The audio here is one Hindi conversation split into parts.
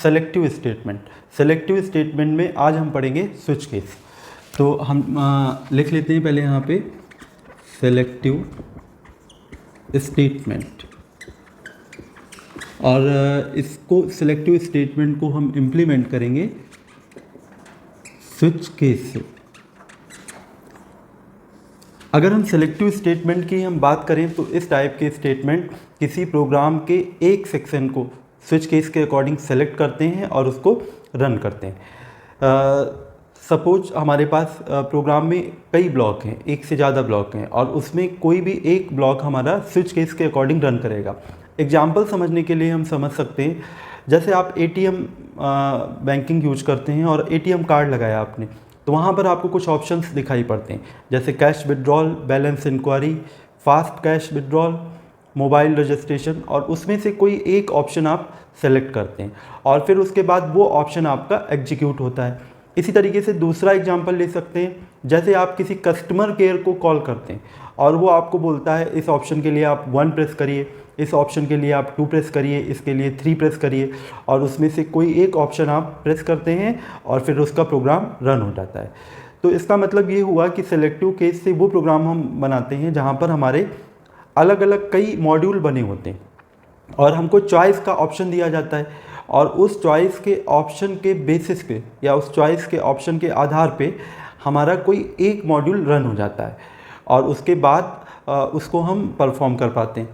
Selective statement. सेलेक्टिव स्टेटमेंट में आज हम पढ़ेंगे स्विच केस। तो हम लिख लेते हैं पहले यहाँ पे सेलेक्टिव स्टेटमेंट, और इसको सेलेक्टिव स्टेटमेंट को हम इम्प्लीमेंट करेंगे स्विच केस से। अगर हम सेलेक्टिव स्टेटमेंट की हम बात करें तो इस टाइप के स्टेटमेंट किसी प्रोग्राम के एक सेक्शन को स्विच केस के अकॉर्डिंग सेलेक्ट करते हैं और उसको रन करते हैं। सपोज हमारे पास प्रोग्राम में कई ब्लॉक हैं, एक से ज़्यादा ब्लॉक हैं, और उसमें कोई भी एक ब्लॉक हमारा स्विच केस के अकॉर्डिंग रन करेगा। एग्जाम्पल समझने के लिए हम समझ सकते हैं, जैसे आप एटीएम बैंकिंग यूज करते हैं और एटीएम कार्ड लगाया आपने, तो वहाँ पर आपको कुछ ऑप्शंस दिखाई पड़ते हैं, जैसे cash withdrawal, balance inquiry, fast cash withdrawal, mobile registration, और उसमें से कोई एक ऑप्शन आप सेलेक्ट करते हैं और फिर उसके बाद वो ऑप्शन आपका एग्जीक्यूट होता है। इसी तरीके से दूसरा एग्जांपल ले सकते हैं, जैसे आप किसी कस्टमर केयर को कॉल करते हैं और वो आपको बोलता है इस ऑप्शन के लिए आप 1 प्रेस करिए, इस ऑप्शन के लिए आप 2 प्रेस करिए, इसके लिए 3 प्रेस करिए, और उसमें से कोई एक ऑप्शन आप प्रेस करते हैं और फिर उसका प्रोग्राम रन हो जाता है। तो इसका मतलब ये हुआ कि सेलेक्टिव केस से वो प्रोग्राम हम बनाते हैं जहाँ पर हमारे अलग अलग कई मॉड्यूल बने होते हैं और हमको चॉइस का ऑप्शन दिया जाता है, और उस चॉइस के ऑप्शन के बेसिस पे या उस चॉइस के ऑप्शन के आधार पे हमारा कोई एक मॉड्यूल रन हो जाता है और उसके बाद उसको हम परफॉर्म कर पाते हैं।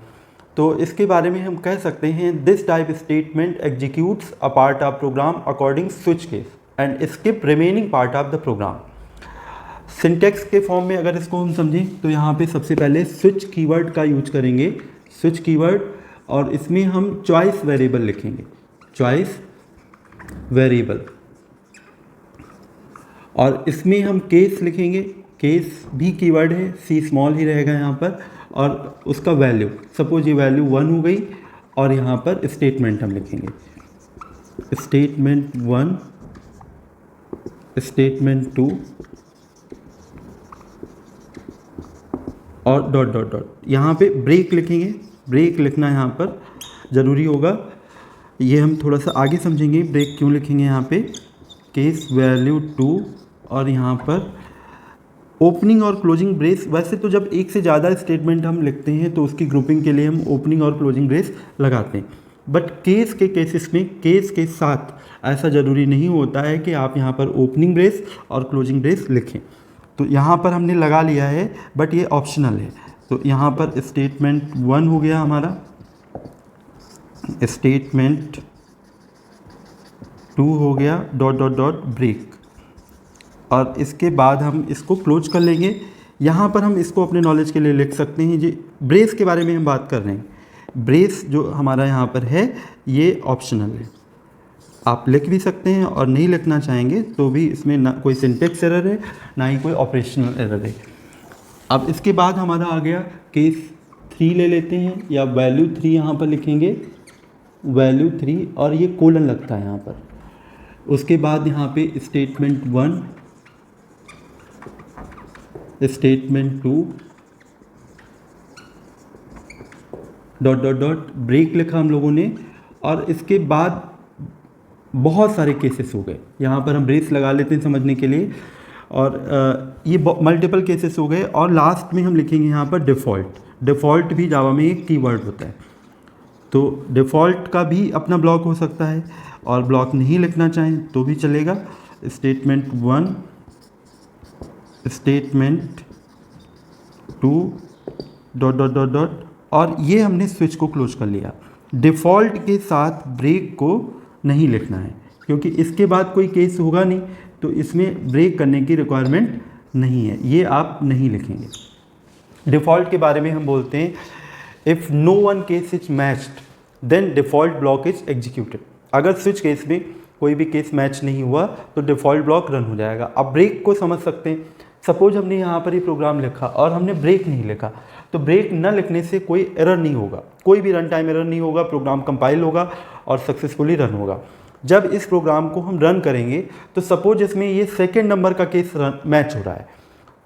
तो इसके बारे में हम कह सकते हैं this type statement executes a part of program according switch case and skip remaining part of the program. Syntax के फॉर्म में अगर इसको हम समझें तो यहाँ पे सबसे पहले स्विच कीवर्ड का यूज करेंगे, स्विच कीवर्ड, और इसमें हम चॉइस वेरिएबल लिखेंगे, चॉइस वेरिएबल, और इसमें हम केस लिखेंगे, केस भी कीवर्ड है, सी स्मॉल ही रहेगा यहाँ पर, और उसका वैल्यू, सपोज ये वैल्यू 1 हो गई, और यहाँ पर स्टेटमेंट हम लिखेंगे, स्टेटमेंट 1, स्टेटमेंट 2, और डॉट डॉट डॉट। यहाँ पे ब्रेक लिखेंगे, ब्रेक लिखना यहाँ पर ज़रूरी होगा, ये हम थोड़ा सा आगे समझेंगे ब्रेक क्यों लिखेंगे यहाँ पे। केस वैल्यू 2, और यहाँ पर ओपनिंग और क्लोजिंग ब्रेस। वैसे तो जब एक से ज़्यादा स्टेटमेंट हम लिखते हैं तो उसकी ग्रुपिंग के लिए हम ओपनिंग और क्लोजिंग ब्रेस लगाते हैं, बट केस के केसेस में केस के साथ ऐसा ज़रूरी नहीं होता है कि आप यहाँ पर ओपनिंग ब्रेस और क्लोजिंग ब्रेस लिखें। तो यहाँ पर हमने लगा लिया है, बट ये ऑप्शनल है। तो यहाँ पर स्टेटमेंट 1 हो गया हमारा, स्टेटमेंट 2 हो गया, डॉट डॉट डॉट ब्रेक, और इसके बाद हम इसको क्लोज कर लेंगे। यहाँ पर हम इसको अपने नॉलेज के लिए लिख सकते हैं, जी ब्रेस के बारे में हम बात कर रहे हैं। ब्रेस जो हमारा यहाँ पर है ये ऑप्शनल है, आप लिख भी सकते हैं और नहीं लिखना चाहेंगे तो भी इसमें ना कोई सिंटेक्स एरर है ना ही कोई ऑपरेशनल एरर है। अब इसके बाद हमारा आ गया केस 3 ले लेते हैं, या वैल्यू 3 यहाँ पर लिखेंगे, वैल्यू 3, और ये कोलन लगता है यहाँ पर। उसके बाद यहाँ पे statement 1, statement 2, dot dot dot break लिखा हम लोगों ने, और इसके बाद बहुत सारे केसेस हो गए। यहाँ पर हम ब्रेस लगा लेते हैं समझने के लिए, और ये मल्टीपल केसेस हो गए, और लास्ट में हम लिखेंगे यहाँ पर डिफ़ॉल्ट। डिफ़ॉल्ट भी जावा में एक कीवर्ड होता है, तो डिफ़ॉल्ट का भी अपना ब्लॉक हो सकता है, और ब्लॉक नहीं लिखना चाहें तो भी चलेगा। Statement 1, statement 2, dot dot dot dot, और ये हमने स्विच को क्लोज कर लिया। डिफ़ॉल्ट के साथ ब्रेक को नहीं लिखना है, क्योंकि इसके बाद कोई केस होगा नहीं, तो इसमें ब्रेक करने की रिक्वायरमेंट नहीं है, ये आप नहीं लिखेंगे। डिफ़ॉल्ट के बारे में हम बोलते हैं if no one case is matched then default block is executed. अगर स्विच केस में कोई भी केस मैच नहीं हुआ तो डिफ़ॉल्ट ब्लॉक रन हो जाएगा। अब ब्रेक को समझ सकते हैं, सपोज हमने यहाँ पर ही प्रोग्राम लिखा और हमने ब्रेक नहीं लिखा, तो ब्रेक न लिखने से कोई एरर नहीं होगा, कोई भी रन टाइम एरर नहीं होगा, प्रोग्राम कंपाइल होगा और सक्सेसफुली रन होगा। जब इस प्रोग्राम को हम रन करेंगे तो सपोज इसमें ये सेकेंड नंबर का केस मैच हो रहा है,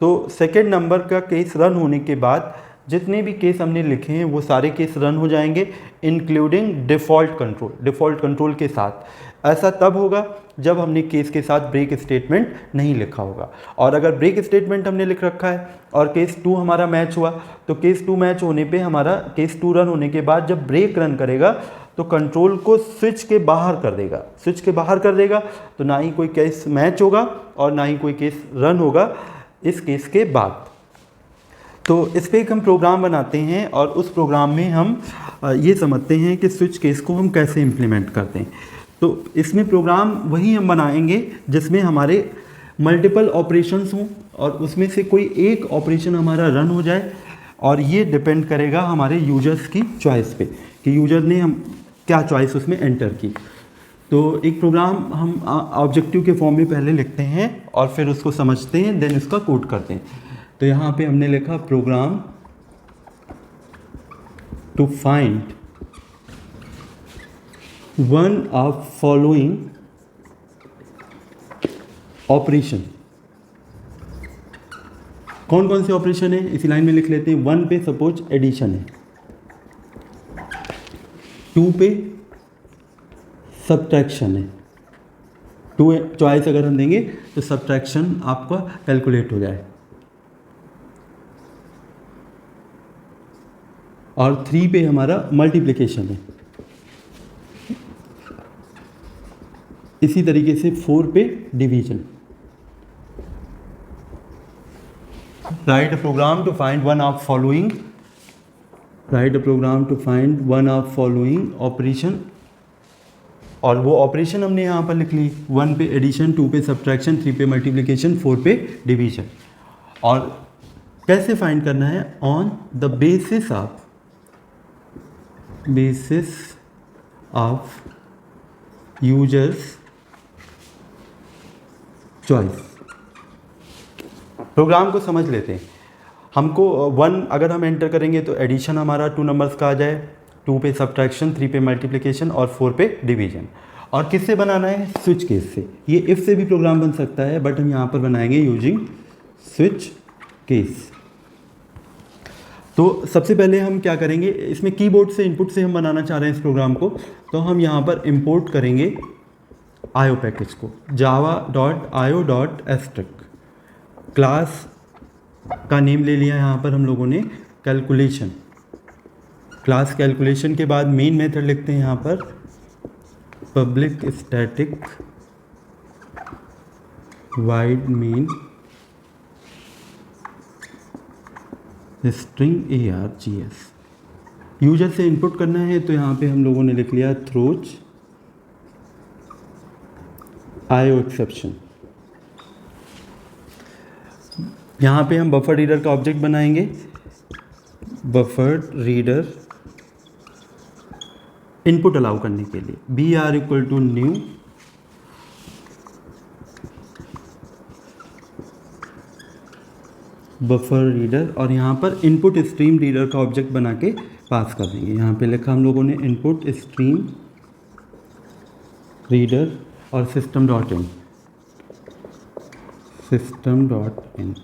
तो सेकेंड नंबर का केस रन होने के बाद जितने भी केस हमने लिखे हैं वो सारे केस रन हो जाएंगे, इंक्लूडिंग डिफ़ॉल्ट कंट्रोल के साथ। ऐसा तब होगा जब हमने केस के साथ ब्रेक स्टेटमेंट नहीं लिखा होगा। और अगर ब्रेक स्टेटमेंट हमने लिख रखा है और केस 2 हमारा मैच हुआ, तो केस 2 मैच होने पे हमारा केस 2 रन होने के बाद जब ब्रेक रन करेगा तो कंट्रोल को स्विच के बाहर कर देगा। स्विच के बाहर कर देगा तो ना ही कोई केस मैच होगा और ना ही कोई केस रन होगा इस केस के बाद। तो इस पर एक हम प्रोग्राम बनाते हैं और उस प्रोग्राम में हम ये समझते हैं कि स्विच केस को हम कैसे इम्प्लीमेंट करते हैं। तो इसमें प्रोग्राम वही हम बनाएंगे जिसमें हमारे मल्टीपल ऑपरेशंस हों और उसमें से कोई एक ऑपरेशन हमारा रन हो जाए, और ये डिपेंड करेगा हमारे यूजर्स की चॉइस पे कि यूजर ने हम क्या चॉइस उसमें एंटर की। तो एक प्रोग्राम हम ऑब्जेक्टिव के फॉर्म में पहले लिखते हैं और फिर उसको समझते हैं, देन उसका कोड करते हैं। तो यहाँ पे हमने लिखा program to find one of following operation. कौन कौन से ऑपरेशन है इसी लाइन में लिख लेते हैं। 1 पे सपोज एडिशन है, 2 पे सब्ट्रैक्शन है, 2 चॉइस अगर हम देंगे तो सब्ट्रैक्शन आपका कैलकुलेट हो जाए, और 3 पे हमारा मल्टीप्लिकेशन है। इसी तरीके से 4 पे division. Write a program to find one of following. Write a program to find one of following operation. और वो ऑपरेशन हमने यहाँ पर लिख ली, 1 पे एडिशन, 2 पे सब्ट्रैक्शन, 3 पे मल्टीप्लिकेशन, 4 पे डिवीजन। और कैसे फाइंड करना है? On the basis of users choice. Program को समझ लेते हैं। हमको 1 अगर हम एंटर करेंगे तो एडिशन हमारा 2 नंबर्स का आ जाए, 2 पे सब्ट्रैक्शन, 3 पे मल्टीप्लिकेशन और 4 पे डिवीजन। और किससे बनाना है? स्विच केस से। ये इफ से भी प्रोग्राम बन सकता है, बट हम यहाँ पर बनाएंगे यूजिंग स्विच केस। तो सबसे पहले हम क्या करेंगे, इसमें कीबोर्ड से इनपुट से हम बनाना चाह रहे हैं इस प्रोग्राम को, तो हम यहाँ पर इंपोर्ट करेंगे आईओ पैकेज को, java.io.abstract। क्लास का नेम ले लिया यहाँ पर हम लोगों ने कैलकुलेशन। क्लास कैलकुलेशन के बाद मेन मेथड लिखते हैं यहाँ पर public static wide main string args। User से इनपुट करना है तो यहाँ पे हम लोगों ने लिख लिया थ्रोज आईओ एक्सेप्शन। यहाँ पे हम बफर रीडर का ऑब्जेक्ट बनाएंगे, बफर रीडर इनपुट अलाउ करने के लिए br equal to new buffer reader, और यहाँ पर इनपुट स्ट्रीम रीडर का ऑब्जेक्ट बना के पास कर देंगे। यहाँ पे लिखा हम लोगों ने इनपुट स्ट्रीम रीडर और सिस्टम डॉट इन।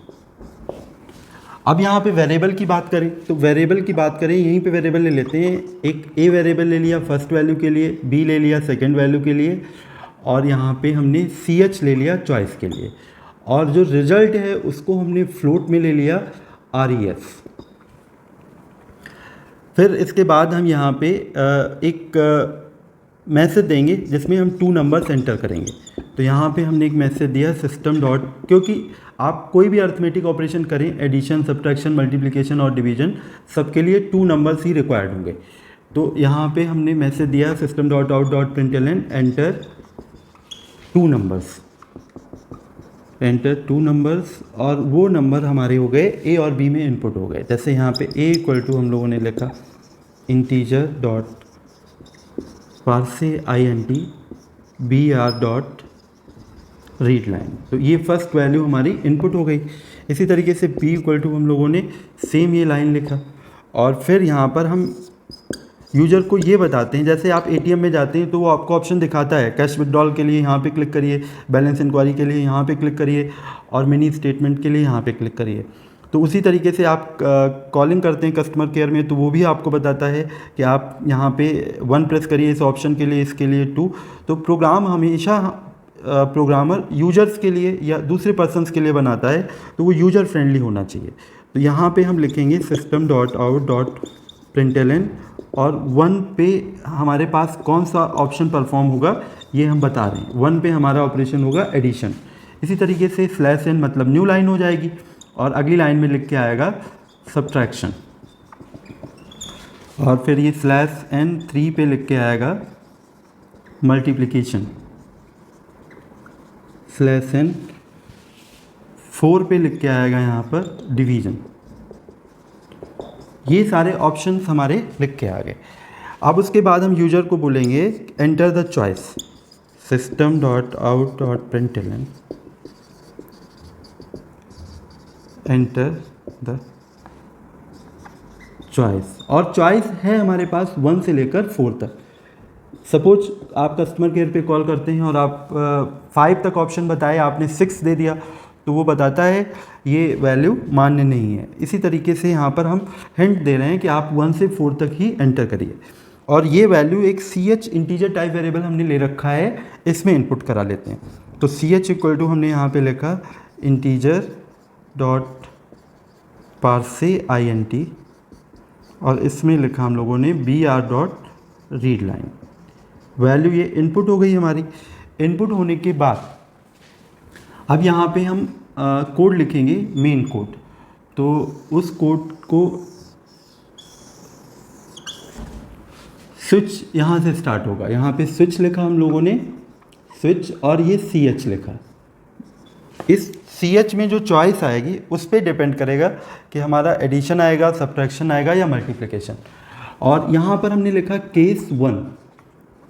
अब यहाँ पे वेरिएबल की बात करें तो वेरिएबल की बात करें, यहीं पे वेरिएबल ले लेते हैं। एक ए वेरिएबल ले लिया फर्स्ट वैल्यू के लिए, बी ले लिया सेकंड वैल्यू के लिए, और यहाँ पे हमने ch ले लिया चॉइस के लिए, और जो रिजल्ट है उसको हमने फ्लोट में ले लिया res। फिर इसके बाद हम यहाँ पे एक मैसेज देंगे जिसमें हम 2 नंबर्स एंटर करेंगे। तो यहाँ पे हमने एक मैसेज दिया सिस्टम डॉट, क्योंकि आप कोई भी अर्थमेटिक ऑपरेशन करें, एडिशन, सब्ट्रैक्शन, मल्टीप्लिकेशन और डिवीजन, सबके लिए 2 नंबर्स ही रिक्वायर्ड होंगे। तो यहाँ पे हमने मैसेज दिया system dot out dot println enter 2 numbers, enter 2 numbers, और वो नंबर हमारे हो गए ए और बी में इनपुट हो गए। जैसे यहाँ पे ए इक्वल टू हम लोगों ने लिखा integer dot parse int br dot read line, तो ये फर्स्ट वैल्यू हमारी इनपुट हो गई। इसी तरीके से b इक्वल टू हम लोगों ने सेम ये लाइन लिखा, और फिर यहाँ पर हम यूजर को ये बताते हैं, जैसे आप एटीएम में जाते हैं तो वो आपको ऑप्शन दिखाता है कैश विड्रॉल के लिए यहाँ पे क्लिक करिए, बैलेंस इंक्वायरी के लिए यहाँ पे क्लिक करिए, और मिनी स्टेटमेंट के लिए यहाँ पे क्लिक करिए। तो उसी तरीके से आप कॉलिंग करते हैं कस्टमर केयर में, तो वो भी आपको बताता है कि आप यहाँ पे 1 प्रेस करिए इस ऑप्शन के लिए, इसके लिए 2। तो प्रोग्राम हमेशा प्रोग्रामर यूजर्स के लिए या दूसरे पर्सन्स के लिए बनाता है, तो वो यूज़र फ्रेंडली होना चाहिए। तो यहाँ पे हम लिखेंगे system.out.println और 1 पे हमारे पास कौन सा ऑप्शन परफॉर्म होगा ये हम बता रहे हैं। 1 पे हमारा ऑपरेशन होगा एडिशन। इसी तरीके से /n मतलब न्यू लाइन हो जाएगी और अगली लाइन में लिख के आएगा सब्ट्रैक्शन, और फिर ये /n 3 पे लिख के आएगा मल्टीप्लिकेशन, /n 4 पे लिख के आएगा यहाँ पर डिवीज़न। ये सारे ऑप्शंस हमारे लिख के आ गए। अब उसके बाद हम यूज़र को बोलेंगे enter the choice, system.out.println enter the choice, और चॉइस है हमारे पास 1 से लेकर 4 तक। सपोज आप कस्टमर केयर पे कॉल करते हैं और आप 5 तक ऑप्शन बताए, आपने 6 दे दिया, तो वो बताता है ये वैल्यू मान्य नहीं है। इसी तरीके से यहाँ पर हम हिंट दे रहे हैं कि आप 1 से 4 तक ही एंटर करिए, और ये वैल्यू एक ch इंटीजर टाइप वेरिएबल हमने ले रखा है, इसमें इनपुट करा लेते हैं। तो ch इक्वल टू हमने यहाँ पे लिखा इंटीजर डॉट parse int, और इसमें लिखा हम लोगों ने br dot read line. Value ये इनपुट हो गई हमारी। इनपुट होने के बाद अब यहाँ पे हम कोड लिखेंगे, मेन कोड। तो उस कोड को स्विच यहाँ से स्टार्ट होगा। यहाँ पे स्विच लिखा हम लोगों ने, स्विच, और ये ch लिखा। इस ch में जो चॉइस आएगी उस पर डिपेंड करेगा कि हमारा एडिशन आएगा, सब्ट्रैक्शन आएगा या मल्टीप्लिकेशन। और यहाँ पर हमने लिखा केस 1,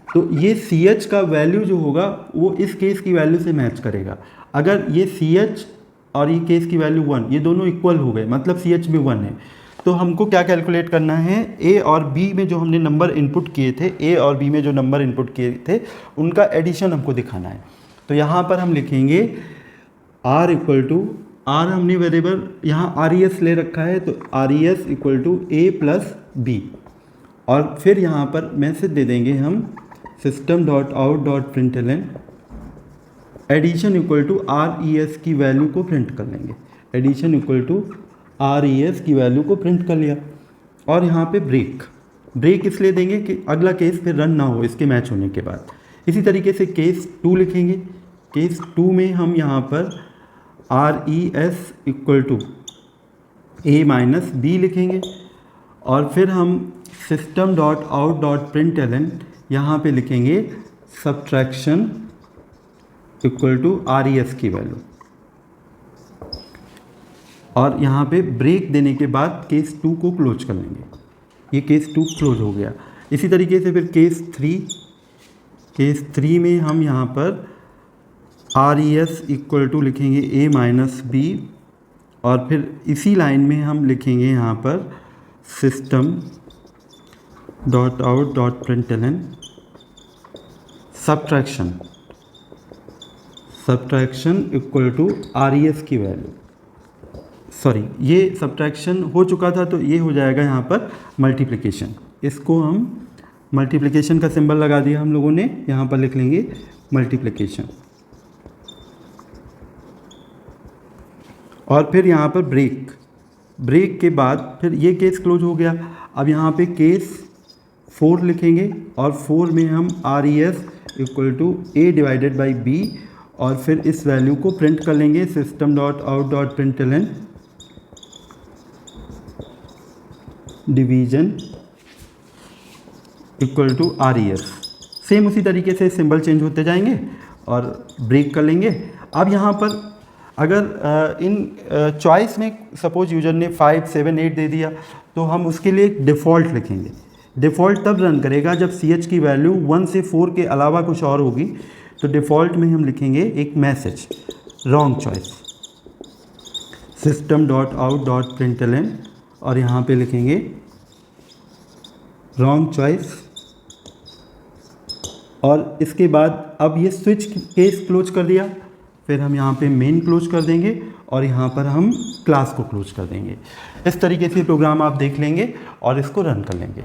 तो ये ch का वैल्यू जो होगा वो इस केस की वैल्यू से मैच करेगा। अगर ये ch और ये केस की वैल्यू 1, ये दोनों इक्वल हो गए, मतलब ch भी 1 है, तो हमको क्या कैलकुलेट करना है, a और b में जो हमने नंबर इनपुट किए थे, a और b में जो नंबर इनपुट किए थे उनका एडिशन हमको दिखाना है। तो यहाँ पर हम लिखेंगे r इक्वल टू, r हमने वेरिएबल यहाँ res ले रखा है, तो res equal to a plus b, और फिर यहाँ पर मैसेज दे देंगे हम system.out.println addition equal to res की वैल्यू को प्रिंट कर लेंगे। एडिशन इक्वल टू res की वैल्यू को प्रिंट कर लिया। और यहाँ पे ब्रेक इसलिए देंगे कि अगला केस फिर रन ना हो इसके मैच होने के बाद। इसी तरीके से केस 2 लिखेंगे। केस 2 में हम यहाँ पर res equal to a minus b लिखेंगे, और फिर हम system.out.println यहाँ पे लिखेंगे सब्ट्रैक्शन इक्वल टू res की वैल्यू, और यहाँ पे ब्रेक देने के बाद केस 2 को क्लोज कर लेंगे। ये केस 2 क्लोज हो गया। इसी तरीके से फिर केस 3 में हम यहाँ पर res इक्वल टू लिखेंगे a माइनस बी, और फिर इसी लाइन में हम लिखेंगे यहाँ पर system.out.println subtraction equal to res की वैल्यू। सॉरी, ये सब्ट्रैक्शन हो चुका था, तो ये हो जाएगा यहाँ पर मल्टीप्लिकेशन। इसको हम मल्टीप्लिकेशन का सिंबल लगा दिया हम लोगों ने, यहाँ पर लिख लेंगे मल्टीप्लिकेशन, और फिर यहाँ पर ब्रेक के बाद फिर ये केस क्लोज हो गया। अब यहाँ पे केस 4 लिखेंगे, और 4 में हम res equal to a divided by b, और फिर इस वैल्यू को प्रिंट कर लेंगे system.out.println division equal to res। Same उसी तरीके से सिंबल चेंज होते जाएंगे और ब्रेक कर लेंगे। अब यहाँ पर अगर इन चॉइस में सपोज यूजर ने 5, 7, 8 दे दिया, तो हम उसके लिए एक डिफ़ॉल्ट लिखेंगे। डिफ़ॉल्ट तब रन करेगा जब ch की वैल्यू 1 से 4 के अलावा कुछ और होगी। तो डिफ़ॉल्ट में हम लिखेंगे एक मैसेज रॉन्ग चॉइस system.out.println, और यहाँ पे लिखेंगे रॉन्ग चॉइस, और इसके बाद अब ये स्विच केस क्लोज कर दिया, फिर हम यहाँ पे मेन क्लोज कर देंगे, और यहाँ पर हम क्लास को क्लोज कर देंगे। इस तरीके से प्रोग्राम आप देख लेंगे और इसको रन कर लेंगे।